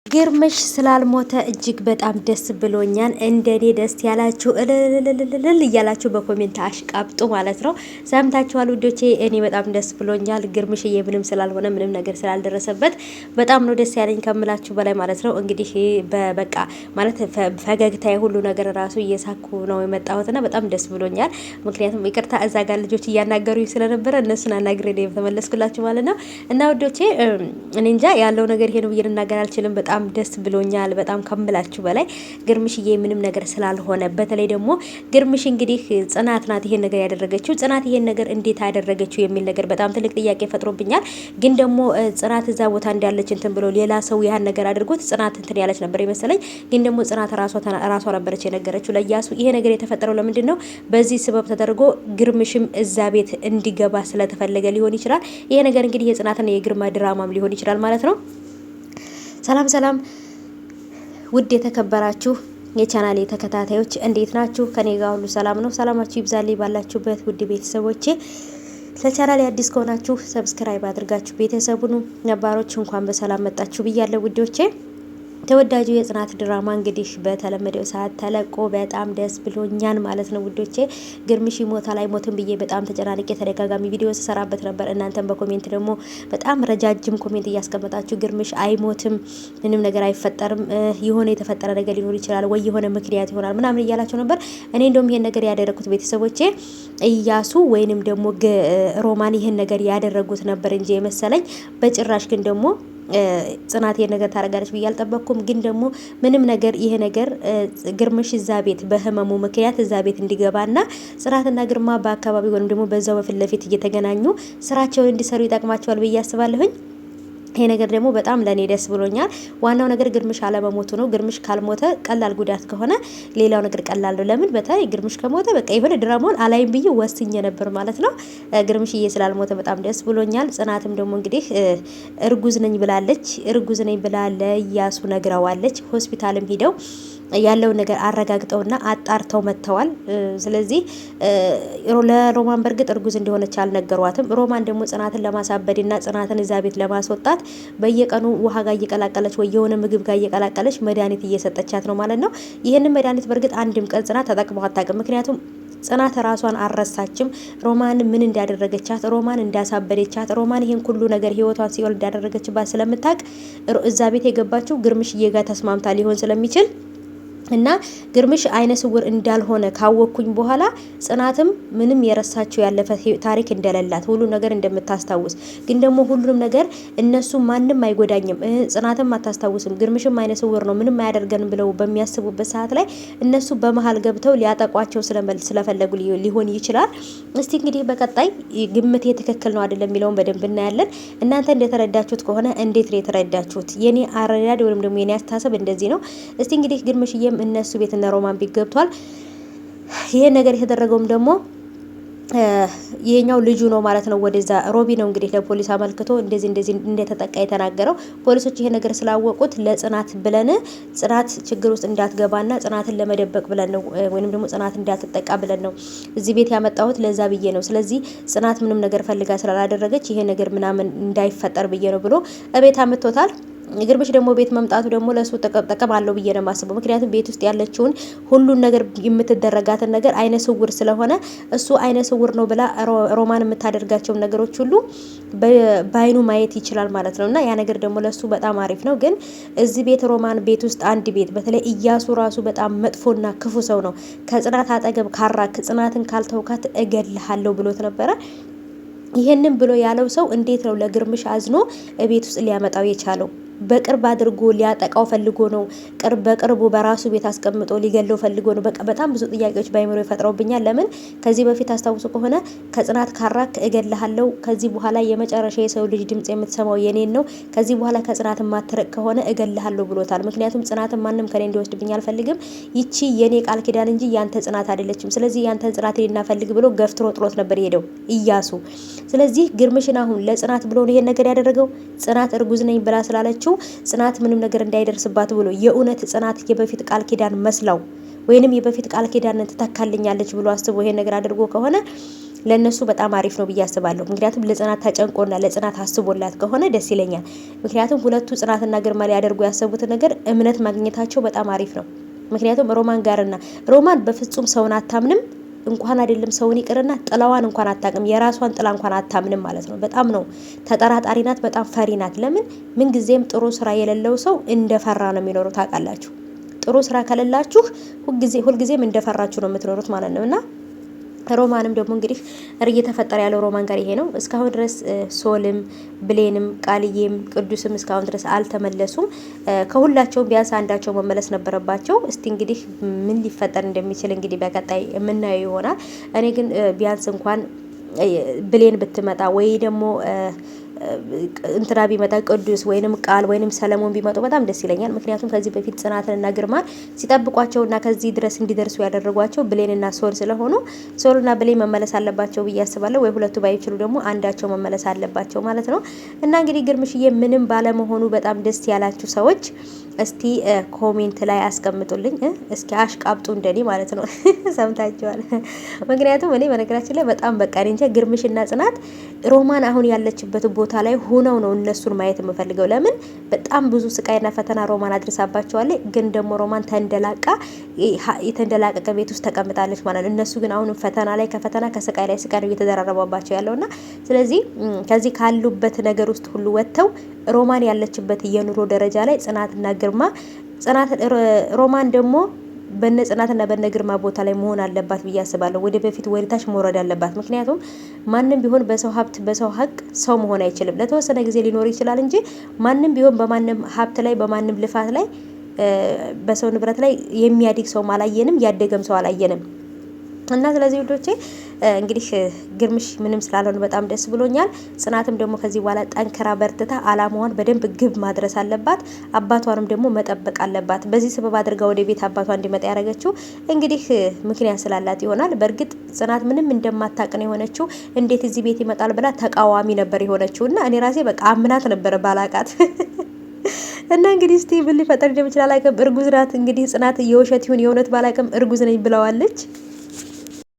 ግርምሽ ስላልሞተ እጅግ በጣም ደስ ብሎኛል። እንደኔ ደስ ያላችሁ እልልልልል እያላችሁ በኮሜንት አሽቃብጡ ማለት ነው። ሰምታችኋል ውዶቼ፣ እኔ በጣም ደስ ብሎኛል። ግርምሽዬ ምንም ስላልሆነ ምንም ነገር ስላልደረሰበት በጣም ነው ደስ ያለኝ ከምላችሁ በላይ ማለት ነው። እንግዲህ በቃ ማለት ፈገግታዬ ሁሉ ነገር ራሱ እየሳኩ ነው የመጣሁትና በጣም ደስ ብሎኛል። ምክንያቱም ይቅርታ እዛ ጋር ልጆች እያናገሩኝ ስለነበረ እነሱን አናግሬ ነው የተመለስኩላችሁ ማለት ነው። እና ውዶቼ እኔ እንጃ ያለው ነገር ይሄ ነው ብዬ ልናገር አልችልም። በጣም ደስ ብሎኛል። በጣም ከምላችሁ በላይ ግርምሽዬ ምንም ነገር ስላልሆነ፣ በተለይ ደግሞ ግርምሽ እንግዲህ ጽናት ናት ይሄን ነገር ያደረገችው። ጽናት ይሄን ነገር እንዴት አደረገችው የሚል ነገር በጣም ትልቅ ጥያቄ ፈጥሮብኛል። ግን ደግሞ ጽናት እዛ ቦታ እንዳለች እንትን ብሎ ሌላ ሰው ያን ነገር አድርጎት ጽናት እንትን ያለች ነበር ይመስለኝ። ግን ደግሞ ጽናት ራሷ ነበረች የነገረችው ለያሱ። ይሄ ነገር የተፈጠረው ለምንድን ነው? በዚህ ስበብ ተደርጎ ግርምሽም እዛ ቤት እንዲገባ ስለተፈለገ ሊሆን ይችላል። ይሄ ነገር እንግዲህ የጽናትና የግርማ ድራማም ሊሆን ይችላል ማለት ነው። ሰላም ሰላም፣ ውድ የተከበራችሁ የቻናሌ ተከታታዮች እንዴት ናችሁ? ከኔ ጋር ሁሉ ሰላም ነው። ሰላማችሁ ይብዛልኝ ባላችሁበት ውድ ቤተሰቦቼ። ለቻናሌ አዲስ ከሆናችሁ ሰብስክራይብ አድርጋችሁ ቤተሰቡን፣ ነባሮች እንኳን በሰላም መጣችሁ ብያለሁ ውዶቼ። ተወዳጁ የጽናት ድራማ እንግዲህ በተለመደው ሰዓት ተለቆ በጣም ደስ ብሎኛል ማለት ነው ውዶቼ። ግርምሽ ይሞታል አይሞትም ብዬ በጣም ተጨናንቄ ተደጋጋሚ ቪዲዮ ስሰራበት ነበር። እናንተም በኮሜንት ደግሞ በጣም ረጃጅም ኮሜንት እያስቀመጣችሁ ግርምሽ አይሞትም፣ ምንም ነገር አይፈጠርም፣ የሆነ የተፈጠረ ነገር ሊኖር ይችላል ወይ የሆነ ምክንያት ይሆናል ምናምን እያላችሁ ነበር። እኔ እንደውም ይሄን ነገር ያደረኩት ቤተሰቦቼ እያሱ ወይንም ደግሞ ሮማን ይሄን ነገር ያደረጉት ነበር እንጂ የመሰለኝ በጭራሽ ግን ደግሞ ጽናት ይሄን ነገር ታረጋለች ብዬ አልጠበቅኩም። ግን ደግሞ ምንም ነገር ይሄ ነገር ግርምሽ እዛ ቤት በህመሙ ምክንያት እዛ ቤት እንዲገባና ጽናትና ግርማ በአካባቢ ወይም ደግሞ በዛው በፊት ለፊት እየተገናኙ ስራቸውን እንዲሰሩ ይጠቅማቸዋል ብዬ አስባለሁኝ። ይሄ ነገር ደግሞ በጣም ለኔ ደስ ብሎኛል። ዋናው ነገር ግርምሽ አለመሞቱ ነው። ግርምሽ ካልሞተ ቀላል ጉዳት ከሆነ ሌላው ነገር ቀላል ነው። ለምን በተለይ ግርምሽ ከሞተ በቃ የሆነ ድራማውን አላይም ብዬ ወስኜ ነበር ማለት ነው። ግርምሽዬ ስላልሞተ በጣም ደስ ብሎኛል። ጽናትም ደግሞ እንግዲህ እርጉዝ ነኝ ብላለች። እርጉዝ ነኝ ብላ ለያሱ ነግረዋለች። ሆስፒታልም ሂደው ያለውን ነገር አረጋግጠውና አጣርተው መጥተዋል። ስለዚህ ለሮማን በርግጥ እርጉዝ እንደሆነች አልነገሯትም። ሮማን ደግሞ ጽናትን ለማሳበድና ጽናትን እዛ ቤት ለማስወጣት በየቀኑ ውሃ ጋር እየቀላቀለች ወይ የሆነ ምግብ ጋር እየቀላቀለች መድኃኒት እየሰጠቻት ነው ማለት ነው። ይህንን መድኃኒት በርግጥ አንድም ቀን ጽናት ተጠቅመው አታውቅም። ምክንያቱም ጽናት ራሷን አልረሳችም። ሮማን ምን እንዳደረገቻት፣ ሮማን እንዳሳበደቻት፣ ሮማን ይሄን ሁሉ ነገር ህይወቷን ሲወል እንዳደረገችባት ስለምታውቅ እዛ ቤት የገባችው ግርምሽዬ ጋር ተስማምታ ሊሆን ስለሚችል እና ግርምሽ አይነ ስውር እንዳልሆነ ካወቅኩኝ በኋላ ጽናትም ምንም የረሳችው ያለፈ ታሪክ እንደሌላት ሁሉ ነገር እንደምታስታውስ፣ ግን ደግሞ ሁሉንም ነገር እነሱ ማንም አይጎዳኝም፣ ጽናትም አታስታውስም፣ ግርምሽም አይነ ስውር ነው ምንም አያደርገንም ብለው በሚያስቡበት ሰዓት ላይ እነሱ በመሀል ገብተው ሊያጠቋቸው ስለፈለጉ ሊሆን ይችላል። እስቲ እንግዲህ በቀጣይ ግምቴ ትክክል ነው አይደለም የሚለውን በደንብ እናያለን። እናንተ እንደተረዳችሁት ከሆነ እንዴት ነው የተረዳችሁት? የኔ አረዳድ ወይም ደግሞ የኔ አስተሳሰብ እንደዚህ ነው። እስቲ እንግዲህ ግርምሽዬ እነሱ ቤት እና ሮማን ቤት ገብቷል። ይሄ ነገር የተደረገውም ደግሞ ይሄኛው ልጁ ነው ማለት ነው። ወደዛ ሮቢ ነው እንግዲህ ለፖሊስ አመልክቶ እንደዚህ እንደተጠቃ የተናገረው። ፖሊሶች ይሄ ነገር ስላወቁት ለጽናት ብለን ጽናት ችግር ውስጥ እንዳትገባና ጽናትን ለመደበቅ ብለን ነው ወይንም ደግሞ ጽናት እንዳትጠቃ ብለን ነው እዚህ ቤት ያመጣሁት ለዛ ብዬ ነው። ስለዚህ ጽናት ምንም ነገር ፈልጋ ስላላደረገች ይሄ ነገር ምናምን እንዳይፈጠር ብዬ ነው ብሎ እቤት አምጥቶታል። ግርምሽ ደግሞ ቤት መምጣቱ ደግሞ ለሱ ጠቀም አለው ብዬ ነው የማስበው። ምክንያቱም ቤት ውስጥ ያለችውን ሁሉን ነገር የምትደረጋትን ነገር አይነ ስውር ስለሆነ እሱ አይነ ስውር ነው ብላ ሮማን የምታደርጋቸውን ነገሮች ሁሉ በአይኑ ማየት ይችላል ማለት ነው። እና ያ ነገር ደግሞ ለሱ በጣም አሪፍ ነው። ግን እዚህ ቤት ሮማን ቤት ውስጥ አንድ ቤት በተለይ እያሱ ራሱ በጣም መጥፎና ክፉ ሰው ነው። ከጽናት አጠገብ ካራክ ጽናትን ካልተውካት እገልሃለሁ ብሎት ነበረ። ይሄንን ብሎ ያለው ሰው እንዴት ነው ለግርምሽ አዝኖ ቤት ውስጥ ሊያመጣው የቻለው? በቅርብ አድርጎ ሊያጠቃው ፈልጎ ነው? በቅርቡ በራሱ ቤት አስቀምጦ ሊገለው ፈልጎ ነው? በቃ በጣም ብዙ ጥያቄዎች ባይመሩ ይፈጥረውብኛል። ለምን ከዚህ በፊት አስታውሱ ከሆነ ከጽናት ካራክ እገልሃለሁ፣ ከዚህ በኋላ የመጨረሻ የሰው ልጅ ድምጽ የምትሰማው የኔን ነው፣ ከዚህ በኋላ ከጽናት ማትረቅ ከሆነ እገልሃለሁ ብሎታል። ምክንያቱም ጽናትን ማንም ከኔ እንዲወስድብኝ አልፈልግም፣ ይቺ የኔ ቃል ኪዳን እንጂ ያንተ ጽናት አይደለችም፣ ስለዚህ ያንተን ጽናት ልናፈልግ ብሎ ገፍትሮ ጥሎት ነበር የሄደው እያሱ። ስለዚህ ግርምሽን አሁን ለጽናት ብሎ ነው ይሄን ነገር ያደረገው። ጽናት እርጉዝ ነኝ ብላ ስላለችው ጽናት ምንም ነገር እንዳይደርስባት ብሎ የእውነት ጽናት የበፊት ቃል ኪዳን መስላው ወይንም የበፊት ቃል ኪዳን ትተካልኛለች ብሎ አስቦ ይሄን ነገር አድርጎ ከሆነ ለነሱ በጣም አሪፍ ነው ብዬ አስባለሁ። ምክንያቱም ለጽናት ተጨንቆና ለጽናት አስቦላት ከሆነ ደስ ይለኛል። ምክንያቱም ሁለቱ ጽናትና ግርማ ሊያደርጉ ያሰቡትን ነገር እምነት ማግኘታቸው በጣም አሪፍ ነው። ምክንያቱም ሮማን ጋርና ሮማን በፍጹም ሰውን አታምንም እንኳን አይደለም ሰውን ይቅርና ጥላዋን እንኳን አታቅም። የራሷን ጥላ እንኳን አታምንም ማለት ነው። በጣም ነው ተጠራጣሪ ናት፣ በጣም ፈሪ ናት። ለምን ምንጊዜም ጥሩ ስራ የሌለው ሰው እንደፈራ ነው የሚኖረው ታውቃላችሁ። ጥሩ ስራ ከሌላችሁ ሁልጊዜም እንደፈራችሁ ነው የምትኖሩት ማለት ነው። እና ሮማንም ደግሞ እንግዲህ እየተፈጠረ ያለው ሮማን ጋር ይሄ ነው። እስካሁን ድረስ ሶልም ብሌንም ቃልዬም ቅዱስም እስካሁን ድረስ አልተመለሱም። ከሁላቸውም ቢያንስ አንዳቸው መመለስ ነበረባቸው። እስቲ እንግዲህ ምን ሊፈጠር እንደሚችል እንግዲህ በቀጣይ የምናየው ይሆናል። እኔ ግን ቢያንስ እንኳን ብሌን ብትመጣ ወይ ደግሞ እንትና ቢመጣ ቅዱስ ወይንም ቃል ወይንም ሰለሞን ቢመጡ በጣም ደስ ይለኛል። ምክንያቱም ከዚህ በፊት ጽናትንና ግርማን ሲጠብቋቸውና ከዚህ ድረስ እንዲደርሱ ያደረጓቸው ብሌንና ሶል ስለሆኑ ሶልና ብሌን መመለስ አለባቸው ብዬ አስባለሁ። ወይ ሁለቱ ባይችሉ ደግሞ አንዳቸው መመለስ አለባቸው ማለት ነው። እና እንግዲህ ግርምሽዬ ምንም ባለመሆኑ በጣም ደስ ያላችሁ ሰዎች እስቲ ኮሜንት ላይ አስቀምጡልኝ። እስኪ አሽቃብጡ እንደኔ ማለት ነው። ሰምታችኋል። ምክንያቱም እኔ በነገራችን ላይ በጣም በቃ እንጃ ግርምሽና ጽናት ሮማን አሁን ያለችበት ቦታ ላይ ሆነው ነው እነሱን ማየት የምፈልገው። ለምን በጣም ብዙ ስቃይና ፈተና ሮማን አድርሳባቸዋለች። ግን ደግሞ ሮማን ተንደላቃ የተንደላቀቀ ቤት ውስጥ ተቀምጣለች ማለት ነው። እነሱ ግን አሁንም ፈተና ላይ ከፈተና ከስቃይ ላይ ስቃይ ነው እየተደራረባባቸው ያለውና ስለዚህ ከዚህ ካሉበት ነገር ውስጥ ሁሉ ወጥተው ሮማን ያለችበት የኑሮ ደረጃ ላይ ጽናትና ግርማ ሮማን ደግሞ በነ ጽናትና በነ ግርማ ቦታ ላይ መሆን አለባት ብዬ አስባለሁ። ወደ በፊት ወደ ታች መውረድ አለባት። ምክንያቱም ማንም ቢሆን በሰው ሀብት በሰው ሀቅ ሰው መሆን አይችልም። ለተወሰነ ጊዜ ሊኖር ይችላል እንጂ ማንም ቢሆን በማንም ሀብት ላይ በማንም ልፋት ላይ በሰው ንብረት ላይ የሚያድግ ሰው አላየንም፣ ያደገም ሰው አላየንም። እና ስለዚህ ውዶቼ እንግዲህ ግርምሽ ምንም ስላልሆነ በጣም ደስ ብሎኛል። ጽናትም ደግሞ ከዚህ በኋላ ጠንክራ በርትታ አላማዋን በደንብ ግብ ማድረስ አለባት። አባቷንም ደግሞ መጠበቅ አለባት። በዚህ ሰበብ አድርጋ ወደ ቤት አባቷ እንዲመጣ ያደረገችው እንግዲህ ምክንያት ስላላት ይሆናል። በእርግጥ ጽናት ምንም እንደማታቅ ነው የሆነችው። እንዴት እዚህ ቤት ይመጣል ብላ ተቃዋሚ ነበር የሆነችው። እና እኔ ራሴ በቃ አምናት ነበር ባላቃት እና እንግዲህ እስቲ ምን ሊፈጠር እንደሚችል አላውቅም። እርጉዝ ናት እንግዲህ ጽናት የውሸት ይሁን የእውነት ባላውቅም እርጉዝ ነኝ ብለዋለች።